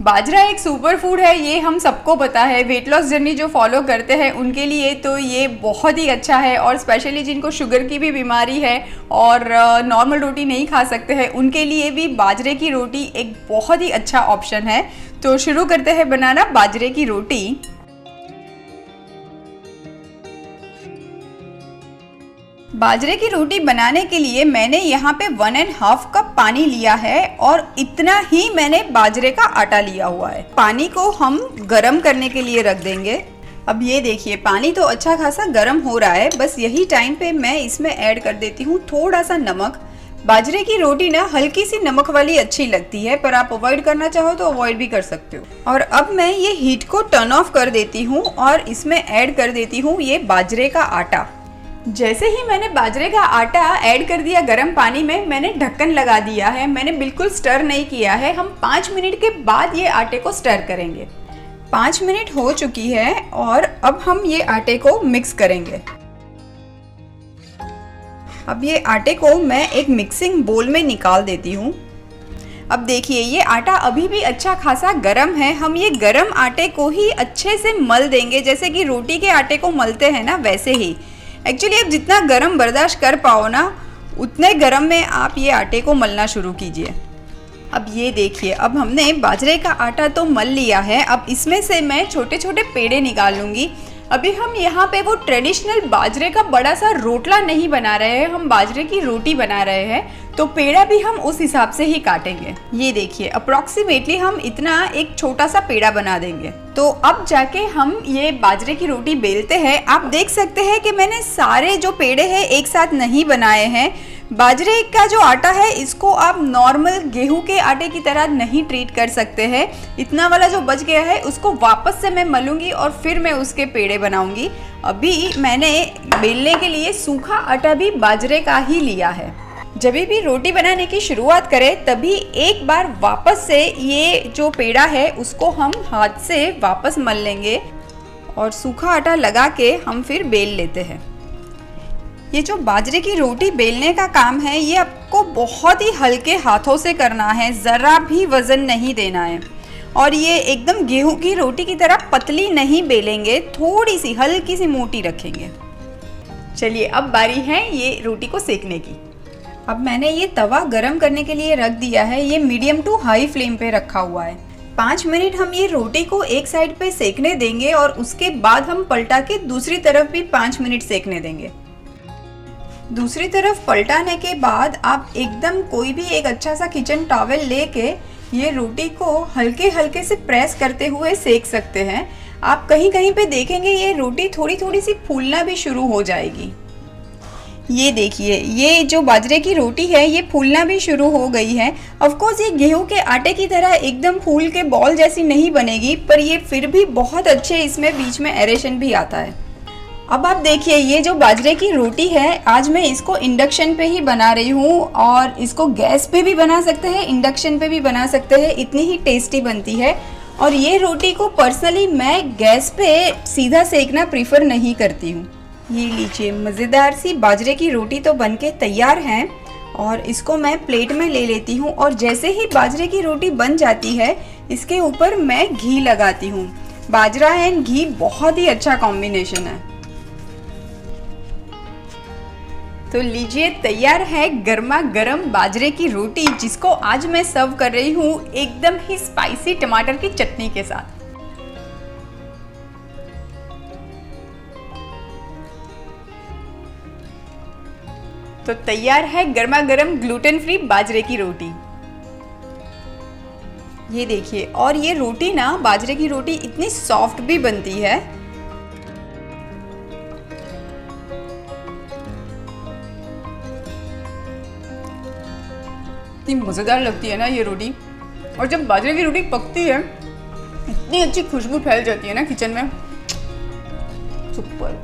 बाजरा एक super food है, ये हम सबको पता है। वेट लॉस जर्नी जो फॉलो करते हैं उनके लिए तो ये बहुत ही अच्छा है, और स्पेशली जिनको शुगर की भी बीमारी है और नॉर्मल रोटी नहीं खा सकते हैं उनके लिए भी बाजरे की रोटी एक बहुत ही अच्छा ऑप्शन है। तो शुरू करते हैं बनाना बाजरे की रोटी। बाजरे की रोटी बनाने के लिए मैंने यहाँ पे 1.5 कप पानी लिया है और इतना ही मैंने बाजरे का आटा लिया हुआ है। पानी को हम गरम करने के लिए रख देंगे। अब ये देखिए पानी तो अच्छा खासा गरम हो रहा है, बस यही टाइम पे मैं इसमें ऐड कर देती हूँ थोड़ा सा नमक। बाजरे की रोटी ना हल्की सी नमक वाली अच्छी लगती है, पर आप अवॉइड करना चाहो तो अवॉइड भी कर सकते हो। और अब मैं ये हीट को टर्न ऑफ कर देती हूँ और इसमें ऐड कर देती हूँ ये बाजरे का आटा। जैसे ही मैंने बाजरे का आटा ऐड कर दिया गर्म पानी में, मैंने ढक्कन लगा दिया है। मैंने बिल्कुल स्टर नहीं किया है। हम 5 मिनट के बाद ये आटे को स्टर करेंगे। 5 मिनट हो चुकी है और अब हम ये आटे को मिक्स करेंगे। अब ये आटे को मैं एक मिक्सिंग बोल में निकाल देती हूँ। अब देखिए ये आटा अभी भी अच्छा खासा गरम है। हम ये गरम आटे को ही अच्छे से मल देंगे, जैसे कि रोटी के आटे को मलते हैं ना, वैसे ही। एक्चुअली आप जितना गरम बर्दाश्त कर पाओ ना, उतने गरम में आप ये आटे को मलना शुरू कीजिए। अब ये देखिए, अब हमने बाजरे का आटा तो मल लिया है। अब इसमें से मैं छोटे छोटे पेड़े निकाल लूँगी। अभी हम यहाँ पे वो ट्रेडिशनल बाजरे का बड़ा सा रोटला नहीं बना रहे हैं, हम बाजरे की रोटी बना रहे हैं, तो पेड़ा भी हम उस हिसाब से ही काटेंगे। ये देखिए अप्रोक्सीमेटली हम इतना एक छोटा सा पेड़ा बना देंगे। तो अब जाके हम ये बाजरे की रोटी बेलते हैं। आप देख सकते हैं कि मैंने सारे जो पेड़े हैं एक साथ नहीं बनाए हैं। बाजरे का जो आटा है इसको आप नॉर्मल गेहूं के आटे की तरह नहीं ट्रीट कर सकते हैं। इतना वाला जो बच गया है उसको वापस से मैं मलूंगी और फिर मैं उसके पेड़े बनाऊंगी। अभी मैंने बेलने के लिए सूखा आटा भी बाजरे का ही लिया है। जब भी रोटी बनाने की शुरुआत करें तभी एक बार वापस से ये जो पेड़ा है उसको हम हाथ से वापस मल लेंगे और सूखा आटा लगा के हम फिर बेल लेते हैं। ये जो बाजरे की रोटी बेलने का काम है ये आपको बहुत ही हल्के हाथों से करना है, ज़रा भी वज़न नहीं देना है। और ये एकदम गेहूं की रोटी की तरह पतली नहीं बेलेंगे, थोड़ी सी हल्की सी मोटी रखेंगे। चलिए अब बारी है ये रोटी को सेकने की। अब मैंने ये तवा गरम करने के लिए रख दिया है। ये मीडियम टू हाई फ्लेम पे रखा हुआ है। 5 मिनट हम ये रोटी को एक साइड पे सेकने देंगे और उसके बाद हम पलटा के दूसरी तरफ भी 5 मिनट सेकने देंगे। दूसरी तरफ पलटाने के बाद आप एकदम कोई भी एक अच्छा सा किचन टॉवेल लेके ये रोटी को हल्के हल्के से प्रेस करते हुए सेक सकते हैं। आप कहीं कहीं पे देखेंगे ये रोटी थोड़ी थोड़ी सी फूलना भी शुरू हो जाएगी। ये देखिए ये जो बाजरे की रोटी है ये फूलना भी शुरू हो गई है। ऑफ कोर्स ये गेहूं के आटे की तरह एकदम फूल के बॉल जैसी नहीं बनेगी, पर ये फिर भी बहुत अच्छे इसमें बीच में एरेशन भी आता है। अब आप देखिए ये जो बाजरे की रोटी है आज मैं इसको इंडक्शन पे ही बना रही हूँ, और इसको गैस पे भी बना सकते हैं, इंडक्शन पे भी बना सकते हैं, इतनी ही टेस्टी बनती है। और ये रोटी को पर्सनली मैं गैस पे सीधा सेकना प्रीफर नहीं करती हूँ। ये लीजिए मज़ेदार सी बाजरे की रोटी तो बनके तैयार है और इसको मैं प्लेट में ले लेती हूँ। और जैसे ही बाजरे की रोटी बन जाती है इसके ऊपर मैं घी लगाती हूँ। बाजरा एंड घी बहुत ही अच्छा कॉम्बिनेशन है। तो लीजिए तैयार है गर्मा गर्म बाजरे की रोटी, जिसको आज मैं सर्व कर रही हूँ एकदम ही स्पाइसी टमाटर की चटनी के साथ। तो तैयार है गर्मा गर्म ग्लूटेन फ्री बाजरे की रोटी। ये देखिए, और ये रोटी ना बाजरे की रोटी इतनी सॉफ्ट भी बनती है। इतनी मज़ेदार लगती है ना ये रोटी। और जब बाजरे की रोटी पकती है इतनी अच्छी खुशबू फैल जाती है ना किचन में, सुपर।